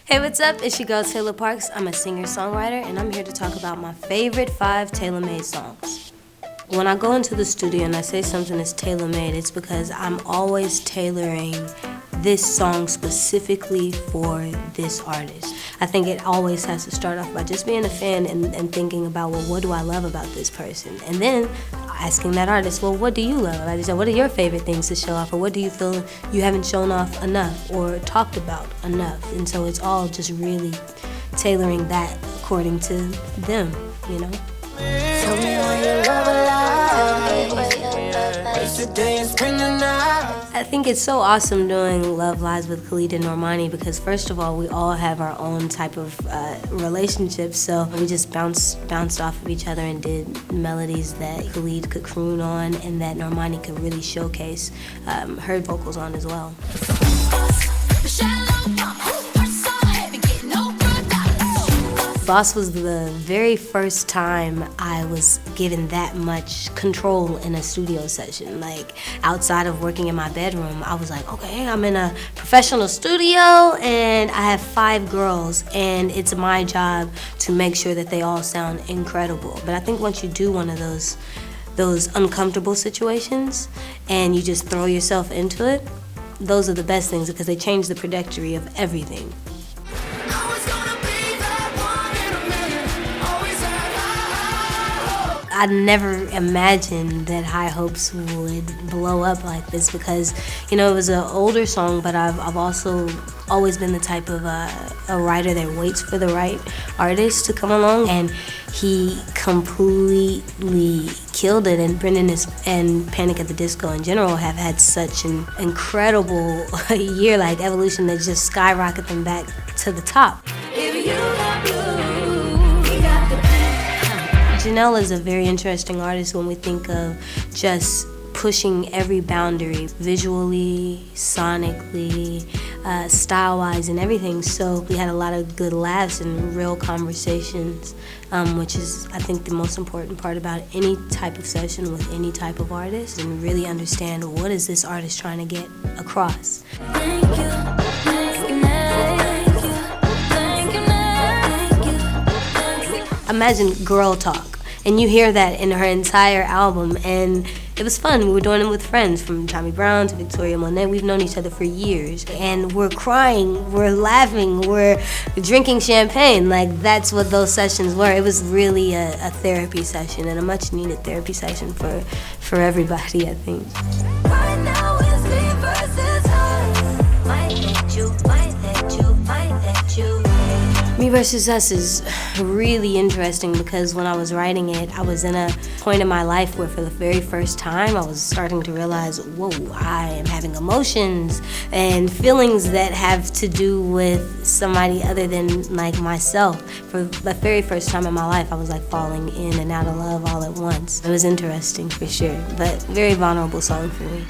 Hey, what's up? It's your girl Tayla Parx. I'm a singer-songwriter, and I'm here to talk about my favorite 5 tailor-made songs. When I go into the studio and I say something is tailor-made, it's because I'm always tailoring this song specifically for this artist. I think it always has to start off by just being a fan and thinking about, well, what do I love about this person? And then asking that artist, well, what do you love? Like I said, what are your favorite things to show off, or what do you feel you haven't shown off enough or talked about enough? And so it's all just really tailoring that according to them, you know? Tell me why you love I think it's so awesome doing Love Lies with Khalid Normani because first of all, we all have our own type of relationships, so we just bounced off of each other and did melodies that Khalid could croon on and that Normani could really showcase her vocals on as well. Boss was the very first time I was given that much control in a studio session. Like, outside of working in my bedroom, I was like, okay, I'm in a professional studio and I have 5 girls and it's my job to make sure that they all sound incredible. But I think once you do one of those uncomfortable situations and you just throw yourself into it, those are the best things because they change the trajectory of everything. I never imagined that High Hopes would blow up like this because, you know, it was an older song, but I've also always been the type of a writer that waits for the right artist to come along, and he completely killed it. And Brendan and Panic at the Disco in general have had such an incredible year, like Evolution, that just skyrocketed them back to the top. Janelle is a very interesting artist when we think of just pushing every boundary, visually, sonically, style-wise, and everything. So we had a lot of good laughs and real conversations, which is, I think, the most important part about any type of session with any type of artist, and really understand what is this artist trying to get across. Thank you. Imagine Girl Talk, and you hear that in her entire album, and it was fun. We were doing it with friends, from Tommy Brown to Victoria Monet. We've known each other for years, and we're crying, we're laughing, we're drinking champagne. Like, that's what those sessions were. It was really a therapy session, and a much needed therapy session for everybody, I think. Right now it's me versus her. Might let you, might let you, might let you. Me Versus Us is really interesting because when I was writing it, I was in a point in my life where for the very first time I was starting to realize, whoa, I am having emotions and feelings that have to do with somebody other than like myself. For the very first time in my life, I was like falling in and out of love all at once. It was interesting for sure, but very vulnerable song for me.